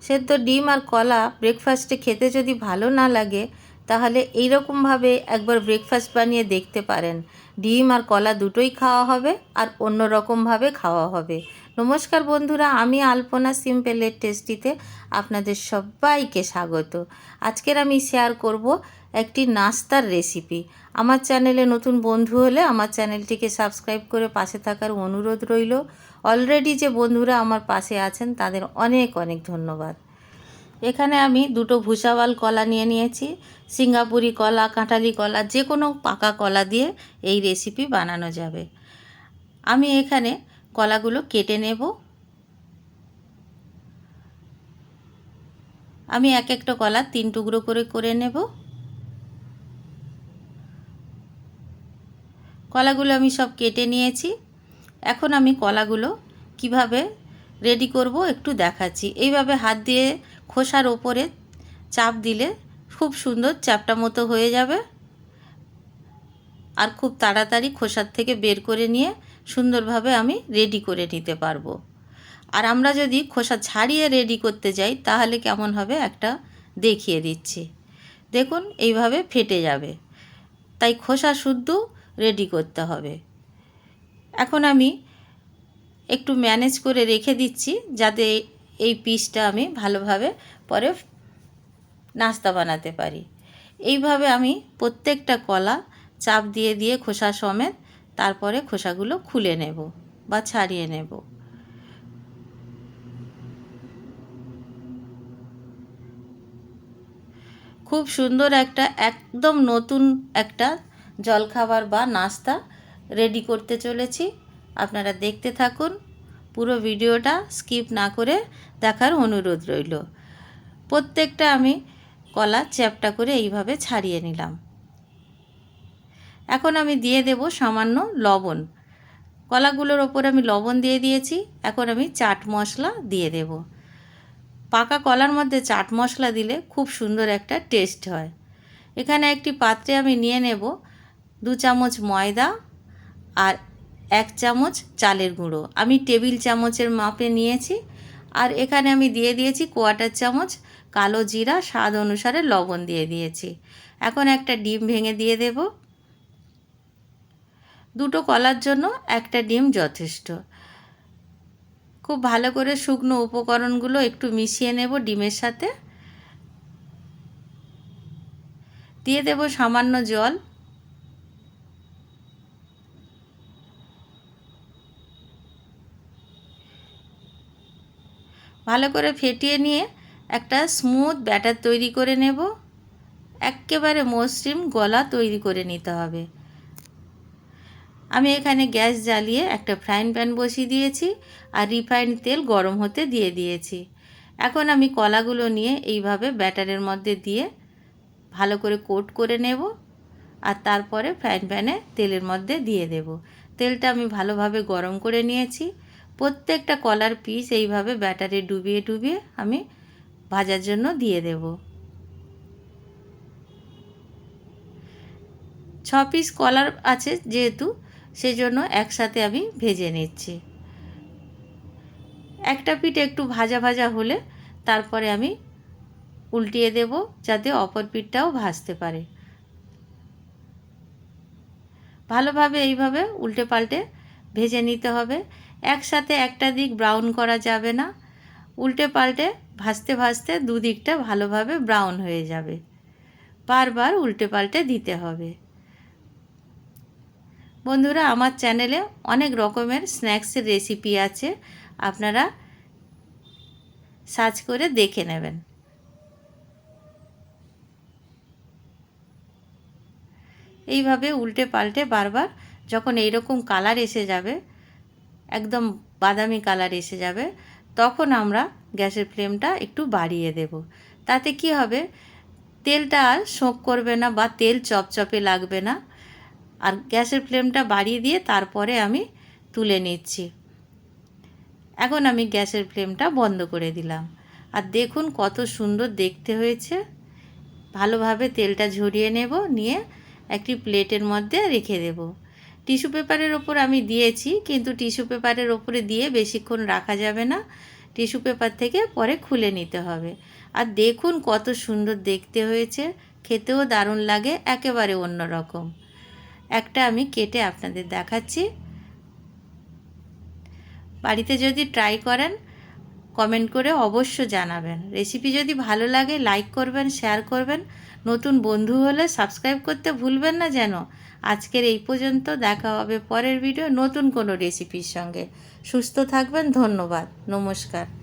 সেদ্ধ ডিম আর কলা ব্রেকফাস্টে খেতে যদি ভালো না লাগে তাহলে এইরকমভাবে একবার ব্রেকফাস্ট বানিয়ে দেখতে পারেন। ডিম আর কলা দুটোই খাওয়া হবে আর অন্য রকমভাবে খাওয়া হবে। নমস্কার বন্ধুরা, আমি আলপনা সিম্পলের টেস্টিতে আপনাদের সবাইকে স্বাগত। আজকের আমি শেয়ার করব একটি নাস্তার রেসিপি। আমার চ্যানেলে নতুন বন্ধু হলে আমার চ্যানেলটিকে সাবস্ক্রাইব করে পাশে থাকার অনুরোধ রইল। অলরেডি যে বন্ধুরা আমার পাশে আছেন তাদের অনেক অনেক ধন্যবাদ। এখানে আমি দুটো ভুসাওয়াল কলা নিয়ে নিয়েছি। সিঙ্গাপুরি কলা, কাঁঠালি কলা, যে কোনো পাকা কলা দিয়ে এই রেসিপি বানানো যাবে। আমি এখানে কলাগুলো কেটে নেব। আমি এক একটা কলা 3 টুকরো করে নেব। কলাগুলো আমি সব কেটে নিয়েছি। এখন আমি কলাগুলো কিভাবে রেডি করব একটু দেখাচ্ছি। এইভাবে হাত দিয়ে খোসার ওপরে চাপ দিলে খুব সুন্দর চ্যাপ্টা মতো হয়ে যাবে আর খুব তাড়াতাড়ি খোসার থেকে বের করে নিয়ে সুন্দরভাবে আমি রেডি করে নিতে পারবো। আর আমরা যদি খোসা ছাড়িয়ে রেডি করতে যাই তাহলে কেমন হবে একটা দেখিয়ে দিচ্ছি। দেখুন এইভাবে ফেটে যাবে, তাই খোসা শুদ্ধ রেডি করতে হবে। এখন আমি একটু ম্যানেজ করে রেখে দিচ্ছি যাতে এই পিসটা আমি ভালোভাবে পরে নাস্তা বানাতে পারি। এইভাবে আমি প্রত্যেকটা কলা চাপ দিয়ে দিয়ে খোসা সমেত তারপরে খোসাগুলো খুলে নেব বা ছাড়িয়ে নেব। খুব সুন্দর একটা একদম নতুন একটা জলখাবার বা নাস্তা রেডি করতে চলেছি। আপনারা দেখতে থাকুন, পুরো ভিডিওটা স্কিপ না করে দেখার অনুরোধ রইল। প্রত্যেকটা আমি কলা চ্যাপ্টা করে এইভাবে ছাড়িয়ে নিলাম। এখন আমি দিয়ে দেব সামান্য লবণ। কলাগুলোর ওপর আমি লবণ দিয়ে দিয়েছি। এখন আমি চাট মশলা দিয়ে দেব। পাকা কলার মধ্যে চাট মশলা দিলে খুব সুন্দর একটা টেস্ট হয়। এখানে একটি পাত্রে আমি নিয়ে নেব 2 চামচ ময়দা আর 1 চামচ চালের গুঁড়ো। আমি টেবিল চামচের মাপে নিয়েছি। আর এখানে আমি দিয়ে দিয়েছি 1/4 চামচ কালো জিরা, স্বাদ অনুসারে লবণ দিয়ে দিয়েছি। এখন একটা ডিম ভেঙে দিয়ে দেব। দুটো কলার জন্য একটা ডিম যথেষ্ট। খুব ভালো করে শুকনো উপকরণগুলো একটু মিশিয়ে নেব ডিমের সাথে। দিয়ে দেব সামান্য জল। ভালো করে ফেটিয়ে নিয়ে একটা স্মুথ ব্যাটার তৈরি করে নেব। একেবারে মসৃণ গলা তৈরি করে নিতে হবে। আমি এখানে গ্যাস জ্বালিয়ে একটা ফ্রাইং প্যান বসিয়ে দিয়েছি আর রিফাইন্ড তেল গরম হতে দিয়ে দিয়েছি। এখন আমি কলাগুলো নিয়ে এইভাবে ব্যাটারের মধ্যে দিয়ে ভালো করে কোট করে নেব আর তারপরে ফ্রাইং প্যানে তেলের মধ্যে দিয়ে দেব। তেলটা আমি ভালোভাবে গরম করে নিয়েছি। প্রত্যেকটা কলার পিস এইভাবে ব্যাটারে ডুবিয়ে ডুবিয়ে আমি ভাজার জন্য দিয়ে দেব। 6 পিস কলার আছে যেহেতু, সেজন্য একসাথে আমি ভেজে নিচ্ছি। একটা পিঠ একটু ভাজা ভাজা হলে তারপরে আমি উল্টিয়ে দেব যাতে অপর পিঠটাও ভাজতে পারে। ভালোভাবে এইভাবে উল্টে পাল্টে ভেজে নিতে হবে। একসাথে একটা দিক ব্রাউন করা যাবে না, উল্টে পাল্টে ভাজতে ভাজতে দুদিকটা ভালোভাবে ব্রাউন হয়ে যাবে। বারবার উল্টে পাল্টে দিতে হবে। বন্ধুরা, আমার চ্যানেলে অনেক রকমের স্ন্যাক্সের রেসিপি আছে, আপনারা সার্চ করে দেখে নেবেন। এইভাবে উল্টে পাল্টে বারবার যখন এইরকম কালার এসে যাবে, একদম বাদামি কালার এসে যাবে, তখন আমরা গ্যাসের ফ্লেমটা একটু বাড়িয়ে দেব। তাতে কি হবে, তেলটা আর শোঁক করবে না বা তেল চপচপে লাগবে না। আর গ্যাসের ফ্লেমটা বাড়িয়ে দিয়ে তারপরে আমি তুলে নিচ্ছি। এখন আমি গ্যাসের ফ্লেমটা বন্ধ করে দিলাম। আর দেখুন কত সুন্দর দেখতে হয়েছে। ভালোভাবে তেলটা ঝরিয়ে নেব, নিয়ে একটি প্লেটের মধ্যে রেখে দেব। টিস্যু পেপারের ওপর আমি দিয়েছি, কিন্তু টিস্যু পেপারের ওপরে দিয়ে বেশিক্ষণ রাখা যাবে না। টিস্যু পেপার থেকে পরে খুলে নিতে হবে। আর দেখুন কত সুন্দর দেখতে হয়েছে, খেতেও দারুণ লাগে, একেবারে অন্য রকম। একটা আমি কেটে আপনাদের দেখাচ্ছি। বাড়িতে যদি ট্রাই করেন কমেন্ট করে অবশ্য জানাবেন। রেসিপি যদি ভালো লাগে লাইক করবেন, শেয়ার করবেন, নতুন বন্ধু হলে সাবস্ক্রাইব করতে ভুলবেন না যেন। আজকের এই পর্যন্ত, দেখা হবে পরের ভিডিও নতুন কোনো রেসিপির সঙ্গে। সুস্থ থাকবেন, ধন্যবাদ, নমস্কার।